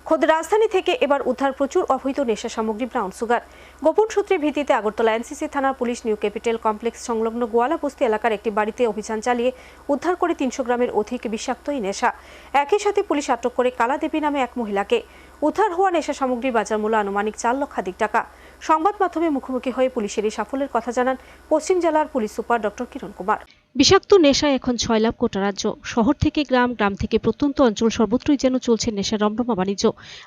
খোদ রাজধানী থেকে এবার উদ্ধার প্রচুর অবৈধ নেশা সামগ্রী ব্রাউন সুগার। গোপন সূত্রের ভিত্তিতে আগরতলা এনসিসি থানার পুলিশ নিউ ক্যাপিটাল কমপ্লেক্স সংলগ্ন গোয়ালা বস্তি এলাকার একটি বাড়িতে অভিযান চালিয়ে উদ্ধার করে ৩০০ গ্রামের অধিক বিষাক্ত এই নেশা। একই সাথে পুলিশ আটক করে কালাদেবী নামে এক মহিলাকে। উদ্ধার হওয়া নেশা সামগ্রীর বাজার মূল্য আনুমানিক ৪ লক্ষাধিক টাকা। সংবাদ মাধ্যমে মুখোমুখি হয়ে পুলিশের এই সাফল্যের কথা জানান পশ্চিম জেলার পুলিশ সুপার ডক্টর কিরণ কুমার। বিষাক্ত নেশায় এখন ৬ লাখ গোটা রাজ্য। শহর থেকে গ্রাম, গ্রাম থেকে প্রত্যন্ত অঞ্চল সর্বত্রই যেন চলছে নেশার রমরমা বাণিজ্য।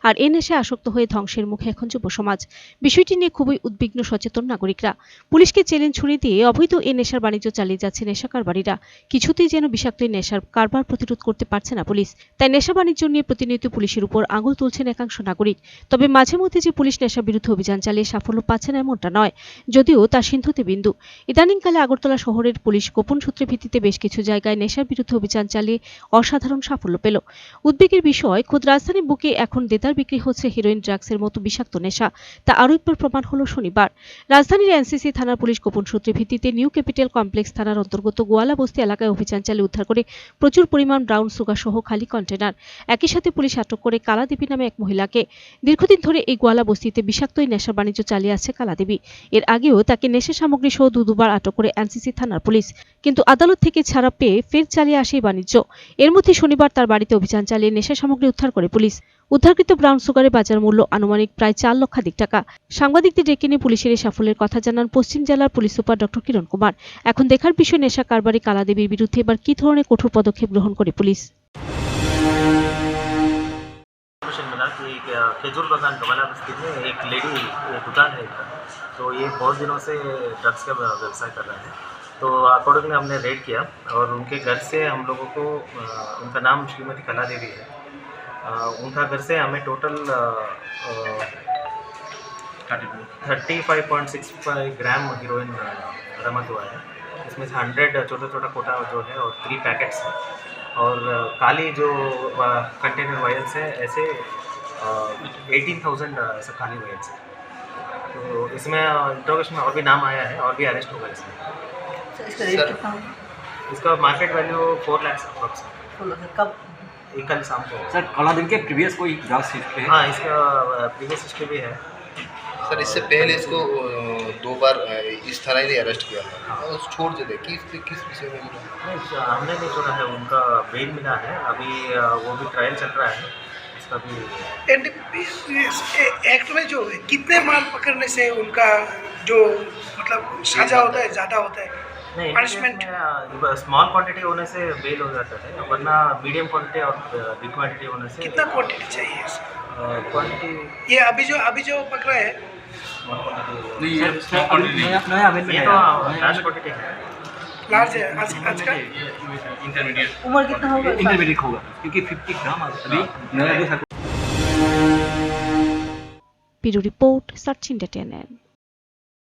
আর এই নেশায় আসক্ত হয়ে ধ্বংসের মুখে এখন যুব সমাজ। বিষয়টি নিয়ে খুবই উদ্বিগ্ন সচেতন নাগরিকরা। পুলিশকে চ্যালেঞ্জ ছুড়ে দিয়ে অবৈধ এই নেশার বাণিজ্য চালিয়ে যাচ্ছে নেশা কারবারিরা। কিছুতেই যেন বিষাক্ত এই নেশার কারবার প্রতিরোধ করতে পারছে না পুলিশ। তাই নেশা বাণিজ্য নিয়ে প্রতিনিয়ত পুলিশের উপর আঙুল তুলছেন একাংশ নাগরিক। তবে মাঝে মধ্যে যে পুলিশ নেশা বিরুদ্ধে অভিযান চালিয়ে সাফল্য পাচ্ছে না এমনটা নয়, যদিও তা সিন্ধুতে বিন্দু। ইদানিংকালে আগরতলা শহরের পুলিশ গোপন সূত্রের ভিত্তিতে বেশ কিছু জায়গায় নেশার বিরুদ্ধে অভিযান চালিয়ে অসাধারণ সাফল্য পেল। উদ্বেগের বিষয়, খোদ রাজধানীর বুকে এখন দেদার বিক্রি হচ্ছে হিরোইন, ড্রাগসের মতো বিষাক্ত নেশা। তা আরও একবার প্রমাণ হলো শনিবার। রাজধানীর এনসিসি থানার পুলিশ গোপন সূত্রের ভিত্তিতে নিউ ক্যাপিটাল কমপ্লেক্স থানার অন্তর্গত গোয়ালা বস্তি এলাকায় অভিযান চালিয়ে উদ্ধার করে প্রচুর পরিমাণ ব্রাউন সুগার সহ খালি কন্টেনার। একই সাথে পুলিশ আটক করে কালাদেবী নামে এক মহিলাকে। দীর্ঘদিন ধরে এই গোয়ালা বস্তিতে বিষাক্ত এই নেশার বাণিজ্য চালিয়ে আসছে কালাদেবী। এর আগেও তাকে নেশা সামগ্রী সহ দুবার আটক করে এনসিসি থানার পুলিশ, কিন্তু আদালত থেকে ছাড়া পেয়ে ফের চালিয়ে আসে এই বাণিজ্য। এর মধ্যে শনিবার তার বাড়িতে অভিযান চালিয়ে নেশা সামগ্রী উদ্ধার করে পুলিশ। উদ্ধারকৃত ব্রাউন সুগারের বাজার মূল্য আনুমানিক প্রায় ৪ লক্ষাধিক টাকা। সাংবাদিকদের ডেকে নিয়ে পুলিশের এই সাফল্যের কথা জানান পশ্চিম জেলার পুলিশ সুপার ডক্টর কিরণ কুমার। এখন দেখার বিষয় নেশা কারবারি কালাদেবীর বিরুদ্ধে এবার কি ধরনের কঠোর পদক্ষেপ গ্রহণ করে পুলিশ। खेजूर बागान गोवाला बस्ती में एक लेडी दुकान है इनका, तो ये बहुत दिनों से ड्रग्स का व्यवसाय कर रहे हैं। तो अकॉर्डिंगली हमने रेड किया और उनके घर से हम लोगों को उनका नाम श्रीमती कला देवी है। उनका घर से हमें टोटल 35.65 ग्राम हीरोइन बरामद हुआ है। इसमें से 100 छोटा छोटा कोटा जो है और 3 पैकेट्स हैं और काली जो कंटेनर वायल्स है ऐसे 18,000 ऐसा खाली वायल्स है। तो इसमें इंट्रोगेशन में और भी नाम आया है और भी अरेस्ट होगा इसमें। इसका रेट कितना होगा? इसका मार्केट वैल्यू 4 लाख अप्रॉक्स। कब? कल शाम को। सर, कलादेवी के प्रीवियस कोई ड्रग्स हिस्ट्री है? हाँ, इसका प्रीवियस हिस्ट्री भी है। सर, इससे पहले इसको 2 बार इस तरह ही अरेस्ट किया था और छोड़ देते किस विषय में? नहीं, हमने नहीं छोड़ा है, उनका बेल मिला है अभी, वो भी ट्रायल चल रहा है इसका भी। एक्ट में जो कितने माल पकड़ने से उनका जो मतलब सजा होता है ज़्यादा होता है? नहीं, पनिशमेंट स्मॉल क्वांटिटी होने से बेल हो जाता है, वरना मीडियम क्वांटिटी और बिग क्वांटिटी होने से। कितना क्वांटिटी चाहिए? क्वांटिटी ये अभी जो पकड़ा है ये नया अमेंडमेंट ये है। तो लार्ज क्वांटिटी है। लार्ज है आज का। उम्र कितना होगा? इंटरमीडिएट होगा क्योंकि 50 ग्राम अभी नया। Bureau report, search India.